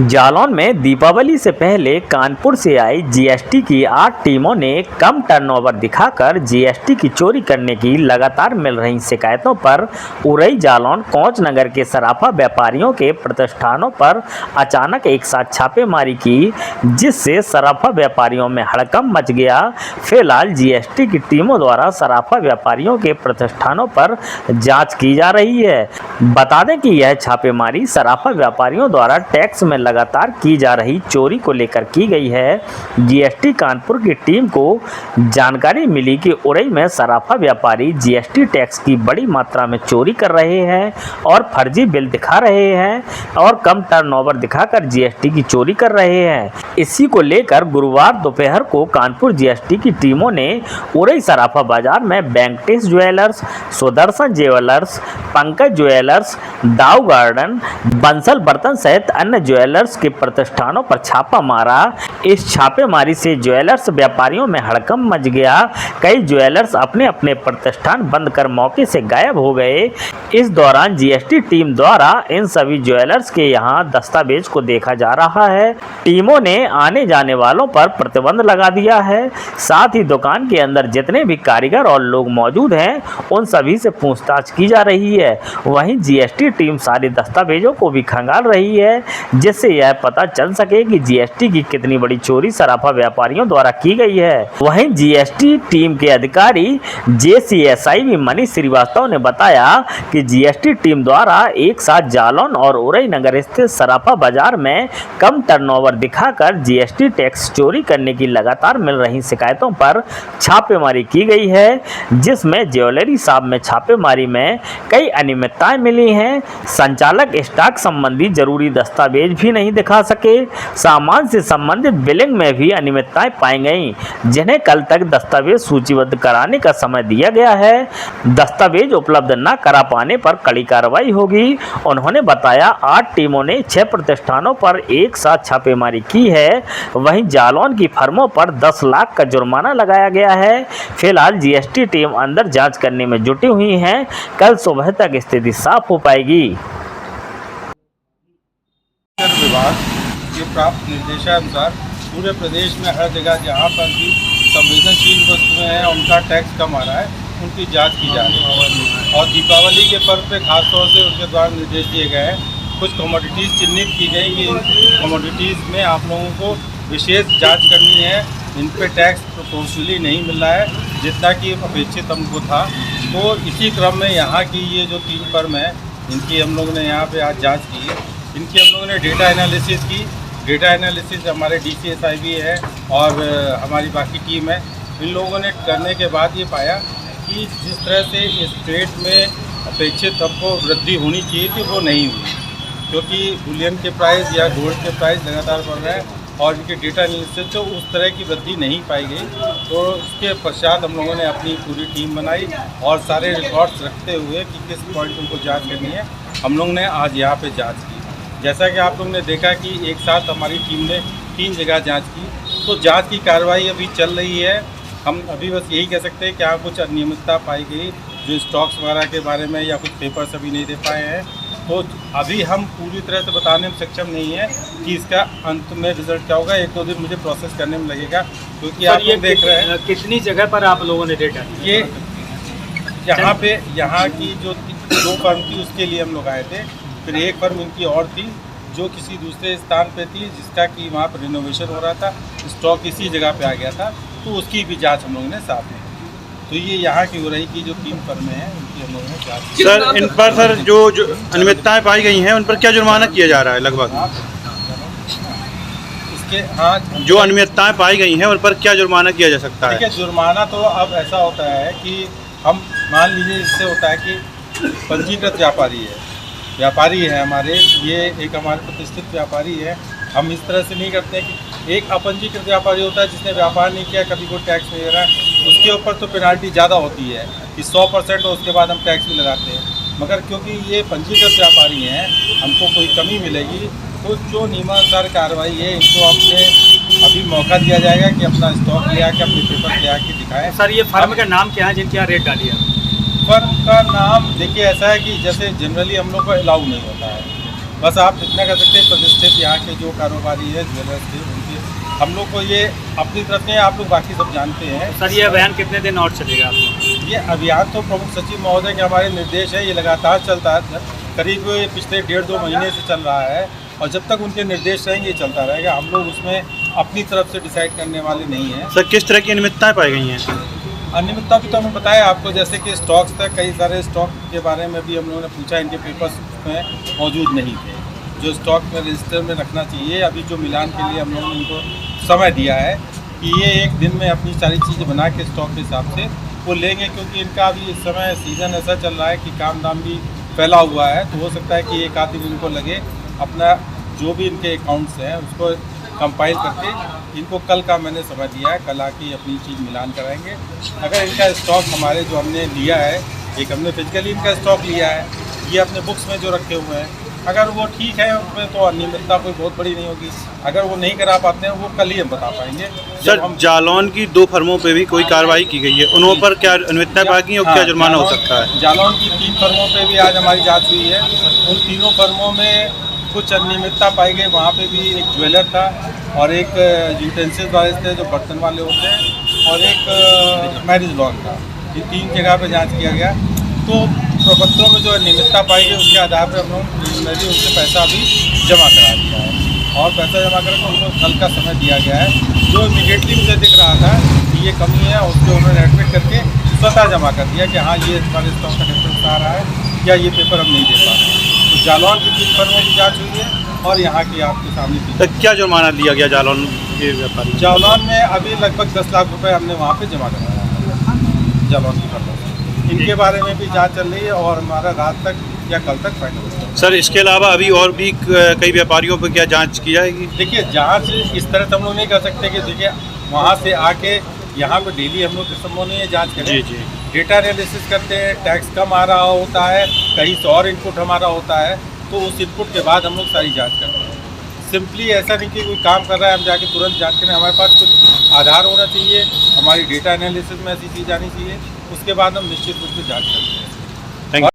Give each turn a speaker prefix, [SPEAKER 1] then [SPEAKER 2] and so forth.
[SPEAKER 1] जालौन में दीपावली से पहले कानपुर से आई जीएसटी की 8 टीमों ने कम टर्नओवर दिखाकर जीएसटी की चोरी करने की लगातार मिल रही शिकायतों पर उरई जालौन कोंच नगर के सराफा व्यापारियों के प्रतिष्ठानों पर अचानक एक साथ छापेमारी की, जिससे सराफा व्यापारियों में हड़कंप मच गया। फिलहाल जीएसटी की टीमों द्वारा सराफा व्यापारियों के प्रतिष्ठानों पर जाँच की जा रही है। बता दें कि यह छापेमारी सराफा व्यापारियों द्वारा टैक्स में लगातार की जा रही चोरी को लेकर की गई है। जीएसटी कानपुर की टीम को जानकारी मिली कि उरई में सराफा व्यापारी जीएसटी टैक्स की बड़ी मात्रा में चोरी कर रहे हैं और फर्जी बिल दिखा रहे हैं और कम टर्नओवर दिखाकर जीएसटी की चोरी कर रहे हैं। इसी को लेकर गुरुवार दोपहर को कानपुर जीएसटी की टीमों ने उरई सराफा बाजार में Venkatesh jewellers, Sudarshan jewellers, Pankaj jewellers, Dau garden, Bansal बर्तन सहित अन्य ज्वेलर्स के प्रतिष्ठानों पर छापा मारा। इस छापेमारी से ज्वेलर्स व्यापारियों में हड़कंप मच गया। कई ज्वेलर्स अपने अपने प्रतिष्ठान बंद कर मौके से गायब हो गए। इस दौरान जीएसटी टीम द्वारा इन सभी ज्वेलर्स के यहां दस्तावेज को देखा जा रहा है। टीमों ने आने जाने वालों पर प्रतिबंध लगा दिया है। साथ ही दुकान के अंदर जितने भी कारीगर और लोग मौजूद हैं उन सभी से पूछताछ की जा रही है। वहीं जीएसटी टीम सारे दस्तावेजों को भी खंगाल रही है, जिससे यह पता चल सके कि जीएसटी की कितनी बड़ी चोरी सराफा व्यापारियों द्वारा की गई है। वहीं जीएसटी टीम के अधिकारी जेसीएसआई मनीष श्रीवास्तव ने बताया कि जीएसटी टीम द्वारा एक साथ जालौन और उरई नगर स्थित सराफा बाजार में कम टर्नओवर दिखाकर जीएसटी टैक्स चोरी करने की लगातार मिल रही शिकायतों पर छापेमारी की गई है, जिसमें ज्वेलरी शॉप में छापेमारी में कई अनियमितताएं मिली हैं। संचालक स्टॉक संबंधी जरूरी दस्तावेज भी नहीं दिखा सके। सामान से संबंधित बिलिंग में भी अनियमितताएं पाई गईं, जिन्हें कल तक दस्तावेज सूचीबद्ध कराने का समय दिया गया है। दस्तावेज उपलब्ध न करा पाने पर कड़ी कार्रवाई होगी। उन्होंने बताया 8 टीमों ने 6 प्रतिष्ठानों पर एक साथ छापेमारी की है। वहीं जालौन की फर्मों पर 10 लाख का जुर्माना लगाया गया है। फिलहाल जीएसटी टीम अंदर जांच करने में जुटी हुई है। कल सुबह तक स्थिति साफ हो पाएगी।
[SPEAKER 2] विभाग के प्राप्त निर्देशानुसार पूरे प्रदेश में हर जगह जहाँ पर भी संवेदनशील वस्तुएं हैं उनका टैक्स कम आ रहा है, उनकी जांच की जा रही है। और दीपावली के पर्व पे खासतौर से उनके द्वारा निर्देश दिए गए हैं। कुछ कमोडिटीज़ चिन्हित की गई कि इन कमोडिटीज़ में आप लोगों को विशेष जांच करनी है। इन पे टैक्स प्रोपोर्शनली नहीं मिल रहा है जितना कि अपेक्षित हमको था। तो इसी क्रम में यहाँ की ये जो 3 फर्म है इनकी हम लोगों ने यहाँ पे आज जाँच की है। इनकी हम लोगों ने डेटा एनालिसिस की। डेटा एनालिसिस हमारे डीसीएसआई भी है और हमारी बाकी टीम है। इन लोगों ने करने के बाद ये पाया कि जिस तरह से इस ट्रेड में अपेक्षित हमको वृद्धि होनी चाहिए थी वो नहीं हुई, क्योंकि बुलियन के प्राइस या गोल्ड के प्राइस लगातार बढ़ रहे हैं और इनके डेटा एनालिसिस से उस तरह की वृद्धि नहीं पाई गई। तो इसके पश्चात हम लोगों ने अपनी पूरी टीम बनाई और सारे रिकॉर्ड्स रखते हुए कि किस पॉइंट उनको जाँच करनी है हम लोग ने आज यहाँ पर जाँच की। जैसा कि आप लोगों ने देखा कि एक साथ हमारी टीम ने 3 जगह जांच की। तो जांच की कार्रवाई अभी चल रही है। हम अभी बस यही कह सकते हैं कि यहाँ कुछ अनियमितता पाई गई जो स्टॉक्स वगैरह के बारे में या कुछ पेपर्स अभी नहीं दे पाए हैं। तो अभी हम पूरी तरह से बताने में सक्षम नहीं है कि इसका अंत में रिजल्ट क्या होगा। 1-2 दिन मुझे प्रोसेस करने में लगेगा, क्योंकि आप ये देख रहे हैं
[SPEAKER 3] कितनी जगह पर आप लोगों ने डेटा
[SPEAKER 2] ये यहाँ की जो 2 फर्म थी उसके लिए हम लोग आए थे। फिर एक फर्म इनकी और थी जो किसी दूसरे स्थान पे थी जिसका कि वहाँ पर रिनोवेशन हो रहा था, स्टॉक इसी जगह पे आ गया था, तो उसकी भी जांच हम लोगों ने साथ में। तो ये यहाँ की उरई की जो 3 फर्में हैं उनकी हम लोगों ने जांच की।
[SPEAKER 4] सर इन पर सर जो अनियमितताएं पाई गई हैं उन पर क्या जुर्माना किया जा रहा है लगभग?
[SPEAKER 2] इसके हाँ,
[SPEAKER 4] जो अनियमितताएं पाई गई हैं उन पर क्या जुर्माना किया जा सकता है?
[SPEAKER 2] देखिए जुर्माना तो अब ऐसा होता है कि हम मान लीजिए इससे होता है कि पंजीकृत व्यापारी है हमारे, ये एक हमारे प्रतिष्ठित व्यापारी है। हम इस तरह से नहीं करते हैं कि एक अपंजीकृत व्यापारी होता है जिसने व्यापार नहीं किया, कभी कोई टैक्स नहीं दे रहा है, उसके ऊपर तो पेनाल्टी ज़्यादा होती है कि 100% और उसके बाद हम टैक्स भी लगाते हैं। मगर क्योंकि ये पंजीकृत व्यापारी हैं हमको कोई कमी मिलेगी, तो जो नियमानुसार कार्रवाई है इनको अपने अभी मौका दिया जाएगा कि अपना स्टॉक ले आके अपने पेपर ले आके दिखाएँ।
[SPEAKER 3] सर ये फर्म का नाम क्या है जिनके यहाँ रेट डाली है?
[SPEAKER 2] फर्म का नाम देखिए ऐसा है कि जैसे जनरली हम लोग को अलाउ नहीं होता है बस आप इतना कर सकते हैं, प्रतिष्ठित यहाँ के जो कारोबारी है ज्वेलर्स थे उनके, हम लोग को ये अपनी तरफ से, आप लोग बाकी सब जानते हैं।
[SPEAKER 3] सर ये अभियान कितने दिन और चलेगा आप लोग?
[SPEAKER 2] ये अभियान तो प्रमुख सचिव महोदय के हमारे निर्देश है, ये लगातार चलता है, करीब पिछले 1.5-2 महीने से चल रहा है और जब तक उनके निर्देश रहेंगे ये चलता रहेगा। हम लोग उसमें अपनी तरफ से डिसाइड करने वाले नहीं हैं।
[SPEAKER 4] सर किस तरह की अनियमितताएं पाई गई हैं?
[SPEAKER 2] अनियमितता भी तो हमें बताया आपको, जैसे कि स्टॉक्स तक कई सारे स्टॉक के बारे में भी हम लोगों ने पूछा, इनके पेपर्स में मौजूद नहीं थे जो स्टॉक में रजिस्टर में रखना चाहिए। अभी जो मिलान के लिए हम लोगों ने इनको समय दिया है कि ये एक दिन में अपनी सारी चीज़ें बना के स्टॉक के हिसाब से वो लेंगे, क्योंकि इनका अभी इस समय सीज़न ऐसा चल रहा है कि काम दाम भी फैला हुआ है, तो हो सकता है कि एक आध दिन इनको लगे अपना जो भी इनके अकाउंट्स हैं उसको कंपाइल करके। इनको कल का मैंने समय दिया है, कल आके अपनी चीज़ मिलान कराएंगे। अगर इनका स्टॉक हमारे जो हमने लिया है, एक हमने फिजिकली इनका स्टॉक लिया है, ये अपने बुक्स में जो रखे हुए हैं, अगर वो ठीक है उसमें तो अनियमितता कोई बहुत बड़ी नहीं होगी। अगर वो नहीं करा पाते हैं वो कल ही हम बता पाएंगे।
[SPEAKER 4] सर जालौन की 2 फर्मों पे भी कोई कार्रवाई की गई है, उन पर क्या अनियमितताएं पाई गई और क्या जुर्माना हो सकता है?
[SPEAKER 2] जालौन की 3 फर्मों पे भी आज हमारी जांच हुई है। उन तीनों फर्मों में कुछ अनियमितता पाई गई। वहाँ पे भी एक ज्वेलर था और एक यूटेंसिल्स वाले थे जो बर्तन वाले होते हैं, और एक मैरिज लॉन था। ये 3 जगह पे जांच किया गया, तो प्रपत्रों में जो अनियमितता पाई गई उसके आधार पर हम लोग प्रिलिमिनरी उनसे पैसा भी जमा करा दिया है और पैसा जमा करके उनको कल का समय दिया गया है। जो इमीडिएटली मुझे दिख रहा था कि ये कमी है, उसको उन्होंने एडमिट करके स्वतः जमा कर दिया कि हाँ ये हमारे स्टॉक का डिफरेंस आ रहा है या ये पेपर हम नहीं दे पा रहे। तो जालौन की 3 फर्मों की जाँच हुई है और यहाँ की आपके सामने
[SPEAKER 4] तो क्या जुर्माना दिया गया जालौन के व्यापारी?
[SPEAKER 2] जालौन में अभी लगभग 10 लाख रुपए हमने वहाँ पे जमा कराया है जालौन की फर्मों से। इनके बारे में भी जांच चल रही है और हमारा रात तक या कल तक फाइनल हो जाएगा।
[SPEAKER 4] सर इसके अलावा अभी और भी कई व्यापारियों पर क्या जांच की जाएगी?
[SPEAKER 2] देखिए जांच इस तरह से हम लोग नहीं कर सकते कि देखिए वहाँ से आके यहाँ पे डेली हम लोग संभव नहीं है जाँच करें।
[SPEAKER 4] जी जी।
[SPEAKER 2] डेटा एनालिसिस करते हैं, टैक्स कम आ रहा होता है, कहीं से और इनपुट हमारा होता है, तो उस इनपुट के बाद हम लोग सारी जाँच करते हैं। सिंपली ऐसा नहीं कि कोई काम कर रहा है हम जाके तुरंत जांच करें। हमारे पास कुछ आधार होना चाहिए, हमारी डेटा एनालिसिस में ऐसी चीज़ आनी चाहिए, उसके बाद हम निश्चित रूप से जांच करते हैं।